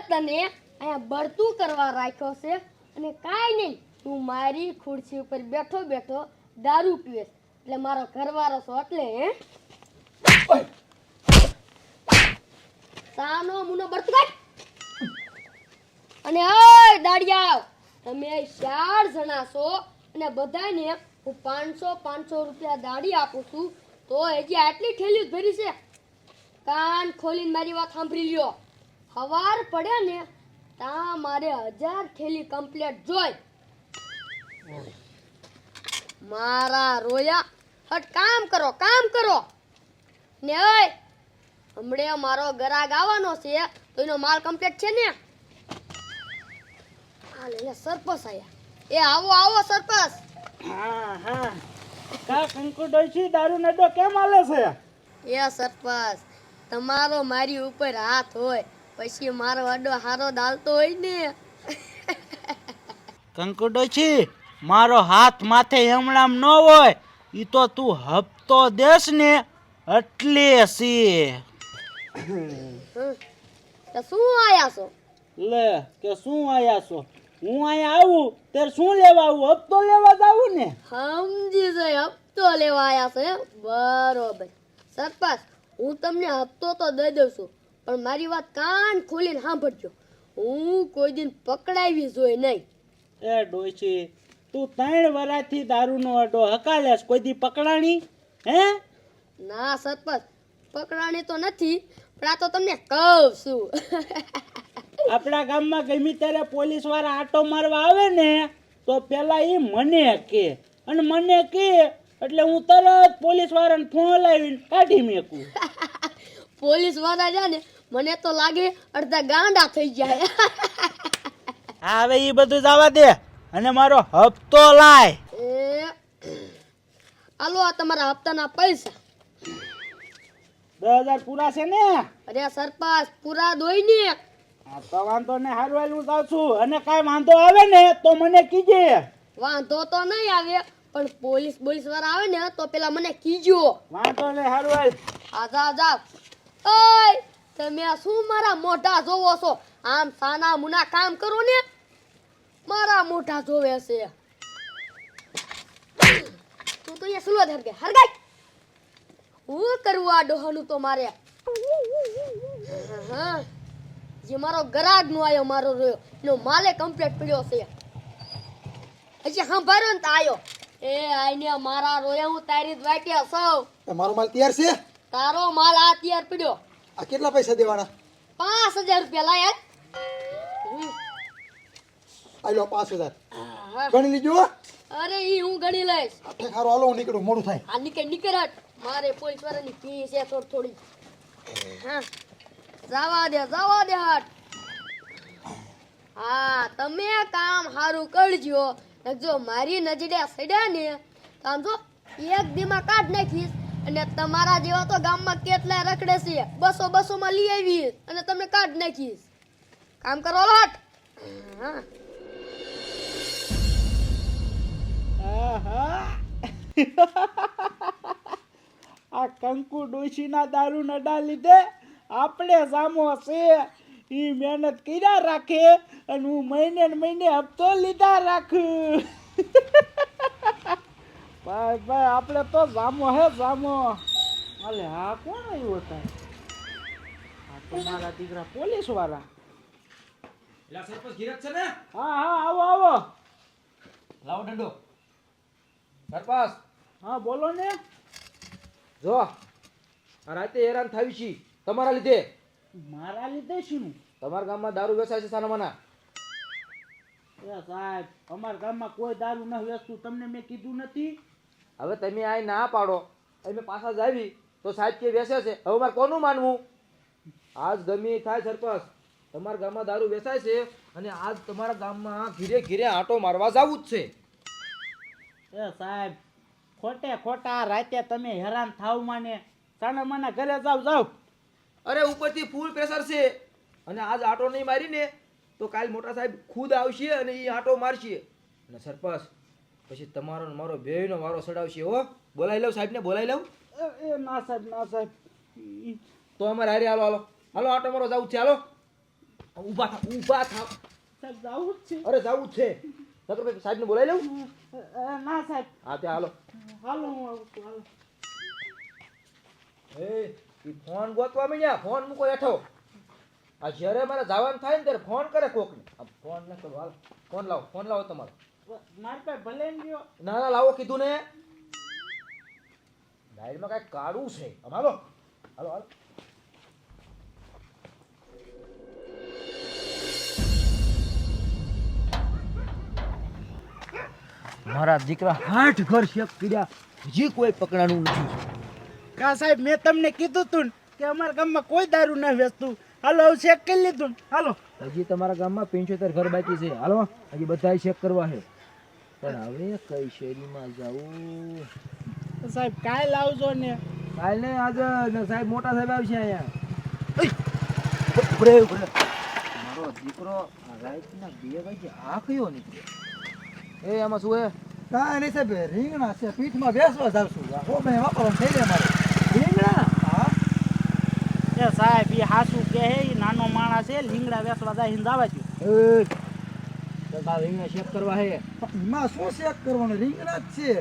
તને અહીંયા બળતું કરવા રાખ્યો છે અને કાંઈ નહીં તું મારી ખુરશી ઉપર બેઠો બેઠો દારૂ પીવેસ એટલે મારો ઘરવાળો છો એટલે હે સાનો મુનો બળતું કાઢ અને ઓય દાડિયા તમે 4 જણા છો અને બધાને હું 500 રૂપિયા દાડી આપું છું તો હજી આટલી થેલી જ ભરી છે કાન ખોલીને મારી વાત સાંભળી લ્યો હવાર પડે ને તા મારે 1000 થેલી કમ્પ્લીટ જોઈ મારા રોયા હટ કામ કરો ને ઓય હમણે મારો ગરાગ આવવાનો છે તો એનો માલ કમ્પ્લીટ છે ને આ લે સરપંચ આયા એ આવો સરપંચ હા કા કંકુ ડોશી દારૂ નડો કેમ આલે છે એ સરપંચ તમારો મારી ઉપર હાથ હોય પછી મારો અડો હારો દાલતો હોય ને કંકુ ડોશી મારો હાથ માથે હમણાં ન હોય ઈ તો તું હપ્તો દેસ ને એટલે સી તો શું આયા છો લે કે શું આયા છો હું અહીંયા આવું ત્યારે શું લેવા આવું હપ્તો લેવા જ આવું ને સમજી જાય હપ્તો લેવા આયા છો એમ? બરોબર સરપંચ હું તમને હપ્તો તો દઈ દઉં છું પણ મારી વાત કાન ખોલીને સાંભળજો હું કોઈ દિન પકડાવી જોઈ નહીં એ ડોશી તું 3 વર્ષથી દારૂનો અડો હકાલેસ કોઈ દી પકડાણી હે ના સરપંચ પકડાણી તો નથી પણ આ તો તમને કહું છું આપણા ગામમાં ગમે ત્યારે પોલીસ વાળા આટો મારવા આવે ને તો પેલા એ મને કે અને મને કે એટલે હું તરત પોલીસ વાળાને ફોન લાવીને કાઢી મેકું પોલીસ વાળા છે ને મને તો લાગે અડધા ગાંડા થઈ જાય હા હવે એ બધું જવા દે અને મારો હપ્તો લાય એ આલો આ તમારા હપ્તાના પૈસા 10,000 પૂરા છે ને અરે સરપંચ પૂરા દોઈ ને હા તો વાંધો ને હારું હાલ હું જાઉં છું અને કાંઈ વાંધો આવે ને તો મને કીજે વાંધો તો નહીં આવે પણ પોલીસ વાળા આવે ને તો પેલા મને કીજો વાંધો ને હારું હાલ જાવ ઓય તમે આ શું મારા મોઢા જોવો છો આમ સાના મુના કામ કરો ને મારા મોઢા જોવે છે તું તો અહીંયા સુલો ધર કે હરગાઈ હું કરવું આ ડોહાનું તો મારે હા જે મારો ગરાગ નો આયો મારો રોયો એનો માલે કમ્પ્લીટ પડ્યો છે હજી સંભાળ્યો ને તો આયો એ આઈને મારા રોયા હું તારી જ વાટ્યા સૌ મારો માલ તૈયાર છે તારો માલ આ તૈયાર પડ્યો આ કેટલા પૈસા દેવાના 5000 રૂપિયા લાય આલો 5000 હા. ગણી લીજો અરે ઈ હું ગણી લઈશ આઠે ખારો હાલો હું નીકળું મોડું થાય આ નીકળ હટ મારે પોલીસ વાળાની ફી છે થોડી હા જવા દે હટ હા તમે કામ સારું કરજો જો મારી નજરે સડ્યા ને તો આમ જો એક દીમાં કાઢ નાખીશ અને તમારા જેવા તો ગામમાં કેટલા રખડે છે 200 માં લઈ આવીશ અને તમને કાઢ નાખીશ કામ કરો હટ હા આ કંકુ ડોશીના દારૂ નડા લીધે આપણે સામો છે ઈ મહેનત કર્યા રાખે અને હું મહિને ને મહિને હપ્તો લીધા રાખું ભાઈ આપણે તો જામો હે જામો અલે હા કોણ આવ્યો હતા આ તો મારા દીકરા પોલીસ વાળા લા સરપંચ ગિરક છે ને હા આવો લાવો દંડો સરપંચ હા બોલો ને જો આ રાતે હેરાન થાવી છી તમારા લીધે મારા લીધે શું તમારા ગામમાં દારૂ વેચાય છે સાનામાના એ સાહેબ અમારા ગામમાં કોઈ દારૂ ન વેચતું તમને મેં કીધું નથી હવે તમે આ ના પાડો અમે પાછા જ આવી તો સાહેબ કે વેચે છે હવે મારે કોનું માનવું આજ ગમે એ થાય સરપંચ તમારા ગામમાં દારૂ વેચાય છે અને આજ તમારા ગામમાં ઘીરે ઘીરે આંટો મારવા જવું જ છે એ સાહેબ ખોટા રાતે તમે હેરાન થાવ માને સાના માના ઘરે જાવ અરે ઉપરથી ફૂલ પ્રેશર છે અને આજ આંટો નહીં મારીને તો કાલ મોટા સાહેબ ખુદ આવશે અને એ આંટો મારશે અને સરપંચ પછી તમારો ને મારો બેયનો વારો સડાવશે હો બોલાવી લઉં સાહેબને બોલાવી લઉં એ ના સાહેબ તો અમારે હારે હાલો આંટો મારો જવું છે હાલો ઊભા થાવ સાહેબ જાવું જ છે અરે જાવું જ છે નકર સાહેબને બોલાવી લઉં ના સાહેબ હા ત્યાં હાલો હાલો હું આવું છું હાલો એ ફોન ગોતવા માંડ્યા ફોન મૂકો હેઠો આ જ્યારે મારે જવાનું થાય ને ત્યારે ફોન કરે કોકને આ ફોન ન કરો હાલ ફોન લાવો તમારો મારી પાસે ભલે ને ગયો ના લાવો કીધું ને ડાયરીમાં કાંઈક કાઢવું છે આમ હાલો હાલો હાલો મારા દીકરા 8 ઘર શેક કર્યા હજી કોઈ પકડાનું નથી કા સાહેબ મેં તમને કીધું તું કે અમારા ગામમાં કોઈ દારૂ ના વેચતું હાલો હવે ચેક કરી લીધું હાલો હજી તમારા ગામમાં 75 ઘર બાકી છે હાલો હજી બધાય ચેક કરવા છે પણ હવે કઈ શેરીમાં જાવું સાહેબ કાલ આવજો ને કાલ ને આજે સાહેબ મોટા સાહેબ આવશે અહીંયા ઉભરે મારો દીકરો રાતના 2 વાગે આ કયો નીકળ્યો એ આમાં શું હે કાંઈ નહીં સાહેબ રીંગણા છે પીઠમાં બેસવા જાવ છું હો મેં વાપરવાનું થઈ જાય મારે રીંગણા હા એ સાહેબ એ હાસુ કે હે ઈ નાનો માણસ છે લીંગડા વેચવા જાય હિંદ આવા છે એ તો તાર રીંગણા ચેક કરવા હે એમાં શું ચેક કરવાનું રીંગણા જ છે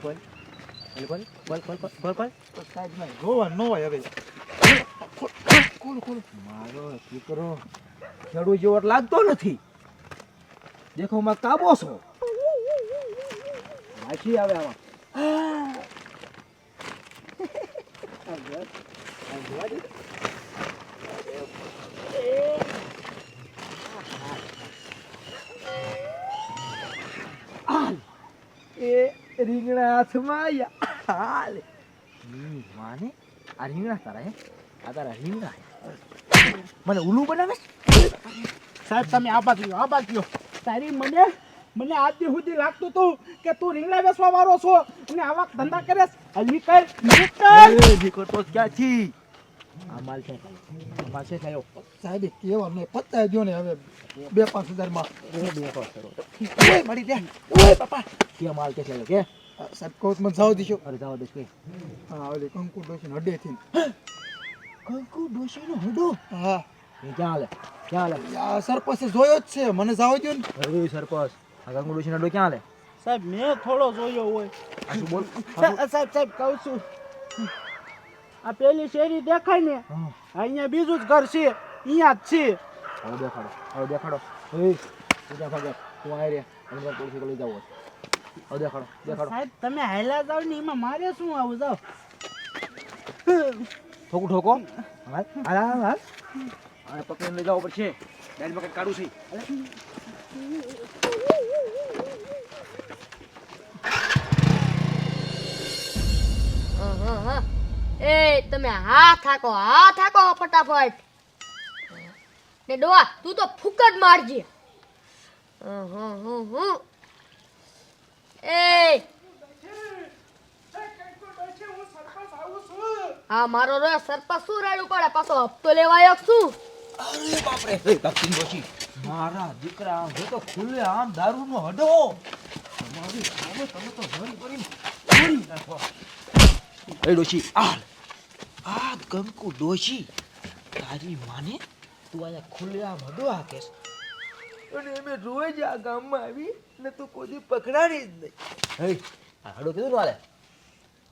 બોલ સાહેબ ના જોવા ન હોય હવે મારો દીકરો ખેડૂત જેવો લાગતો નથી દેખો માં કાબો છો માછી આવે આમાં એ રીંગણા હાથમાં આયા હાલ માને આ રીંગણા તારા હે આ તારા રીંગણા મને ઉલ્લુ બનાવે સાહેબ તમે આ બાજુ તારી મને આજ દી સુધી લાગતું હતું કે તું રીંગણા વેચવા વાળો છો અને આવા ધંધા કરે નીકળ નીકળતો ક્યાં છી આ માલ છે થયો સાહેબ કેવા નહીં પતાવી દો ને હવે 2-5 હજારમાં ઓય મળી દે ઓય પાપા કે માલ કે છે કે સાહેબ કહું મને જાવ દીશો અરે જાવ દે કે હા ઓલી કંકુ ડોશી હડેથી કંકુ ડોશીનો હડો હા એ ક્યાં હાલે આ સરપંચે જોયો જ છે મને જાવ દો ને અરે સરપંચ આ કંકુ ડોશીનો હડો ક્યાં હાલે સાહેબ મેં થોડો જોયો હોય આ શું બોલ સાહેબ કહું છું આ પેલી શેરી દેખાય ને અહીંયા બીજું જ ઘર છે અહીંયા જ છે હવે દેખાડો એ તું ક્યાં ભાગે તું આય રે અંદર પોલીસ કોલેજ જાવ હવે દેખાડો સાહેબ તમે હાયલા જાવ ને એમાં મારે શું આવું જાવ ઠોકો હાલ આને પકડીને લઈ જવો પડશે ડાયરીમાં કંઈક કાઢું છે એ તમે હાથ હાકો ફટાફટ ને ડોવા તું તો ફૂક જ મારજે એ હા મારો રે સરપંચ શું રાડું પડે પાછો હપ્તો લેવાયો શું અરે બાપરે એ કાકી ડોશી મારા દીકરા હું તો ખુલ્લે આમ દારૂનો હડો તમારી સામે તમે તો ભરી કરીને પૂરી નાખો એ ડોશી આ કંકુ ડોશી તારી માને તું આયા ખુલ્લે આમ હડો હાકેસ અને અમે રોજ આ ગામમાં આવી ને તું કોઈ પકડાડી જ નહીં હે આ હડો કીધું હાલે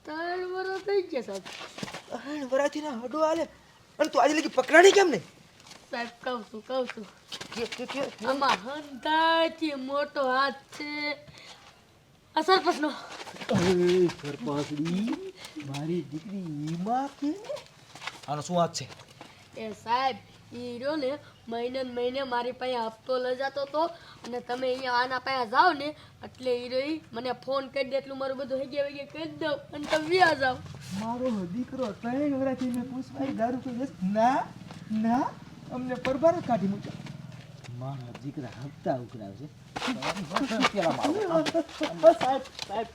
3 વર્ષ થઈ ગયા સાહેબ 3 વર્ષથી ના હડો હાલે અને તું આજે લગી પકડાડી કેમ નહીં સાહેબ કહું છું આમાં હંધાથી મોટો હાથ છે આ સરપંચનો સરપંચડી મારી દીકરી ઈમા કે આનો શું વાત છે એ સાહેબ ઈ રહ્યો ને મહિને મારી પાસે હપ્તો લઈ જતો તો અને તમે અહીંયા આના પાસે જાઓ ને એટલે ઈ રહ્યો મને ફોન કરી દે એટલું મારું બધું હગે કરી દઉં અને તમે વ્યા જાઓ મારો દીકરો 3 વર્ષથી મેં પૂછવાય દારૂ પીને ના અમને પરબાર કાઢી મૂક્યો મારા દીકરા હપ્તા ઉઘરાવશે સાહેબ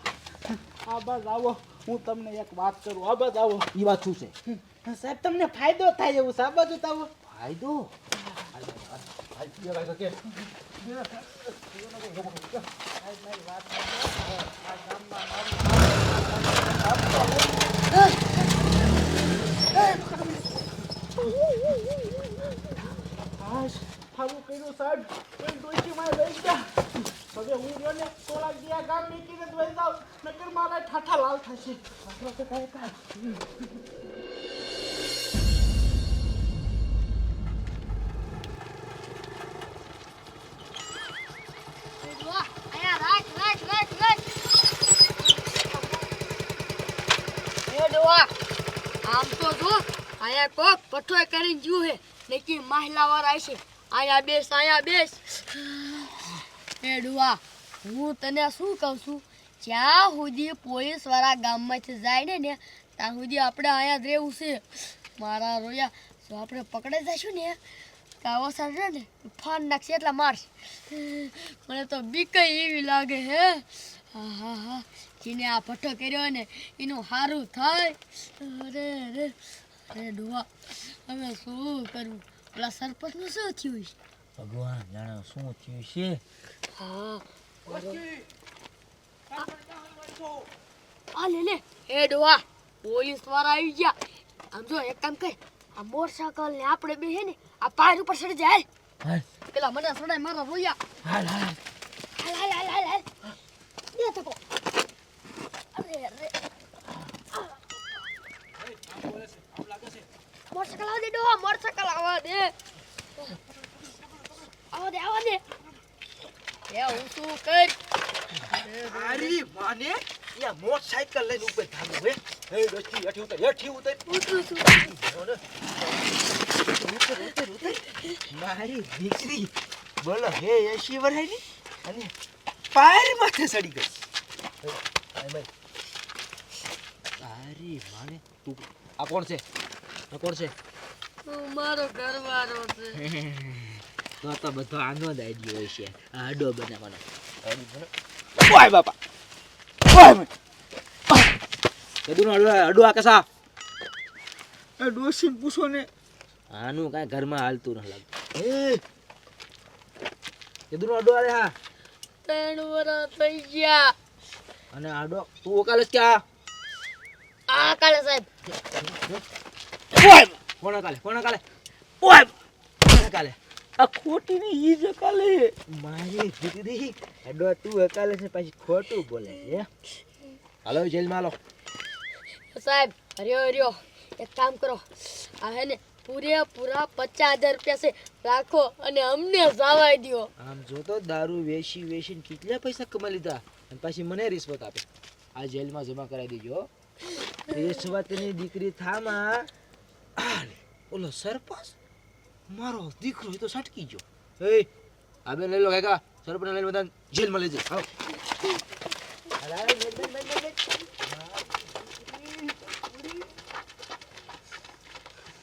આ બાજ આવો હું તમને એક વાત કરું આ બાજ આવો ઈ વાત શું છે સાહેબ તમને ફાયદો થાય એવું સાહેબ બાજુ આવો ફાયદો લાગી આ ગામ નીકળીને જ વહી જાવ નકર મારા ઠાઠા લાલ થશે આયા રાખ એ ડોવા આમ તો જો આયા કોક પઠોય કરીને જ્યું હે નકી મહિલા વાળા છે આયા બેસ એ ડોવા હું તને શું કહું છું જ્યાં સુધી પોલીસ વાળા ગામમાંથી જાય ને ત્યાં સુધી આપણે અહીંયા જ રહેવું છે મારા રોયા જો આપણે પકડાઈ જઈશું ને કાવો સાંજે ને ફાન નાખશે એટલા મારશે મને તો બીક એવી લાગે હે હા જેને આ ભઠ્ઠો કર્યો ને એનું સારું થાય અરે ડોવા હવે શું કરવું પેલા સરપંચનું શું થયું છે ભગવાન જાણે શું થયું છે હા આ લે એ ડોવા પોલીસ વાળા આવી ગયા આમ જો એક કામ કર આ મોટરસાયકલ ને આપણે બે હે ને આ પાર ઉપર ચડી જાય હાલ પેલા મને સડાય મારા રોયા હાલ હાલ હાલ એ તો અરે મોટરસાયકલ આવા દે ડોવા મોટરસાયકલ આવા દે એ હું શું કર અરે માને યા મોટરસાઇકલ લઈને ઉપર થામો હે હે હેઠી ઉતર મારી દીકરી બોલો હે 80 વર્ષની અને પાર માથે સડી ગઈ અરે માને તું આ કોણ છે મારો ઘરવાળો છે તો બધો આનો જ આઈડિયો હોય છે આ આડો બનાવવાનો ઓય બાપા ઓય કદુનો અડો આ કસા એ ડોસીન પૂછો ને આનું કાંઈ ઘરમાં હાલતું ન લાગતું એ કદુનો અડો આલે હા 3 વર્ષ થઈ ગયા અને આડો તું ઓકાલે ક્યાં આ કાલે સાહેબ ઓય કોણ કાલે ઓય કોણ કાલે આ ખોટી ની ઈ જ કાલે મારી દીકરી અડો તું અકાલે છે પછી ખોટું બોલે છે હાલો જેલમાં હાલો સાહેબ હર્યો એક કામ કરો આ હે ને પૂરેપૂરા 50,000 રૂપિયા છે રાખો અને અમને જવાય દ્યો આમ જો તો દારૂ વેચીને કેટલા પૈસા કમાઈ લીધા અને પછી મને રિશ્વત આપે આ જેલમાં જમા કરાવી દેજો રિશ્વતની દીકરી થામા ઓલો સરપંચ મારો દીકરો એ તો સટકી ગયો એ આ બે લઈ લો કાકા સરપંચ લઈને બધા જેલમાં લઈ જાઓ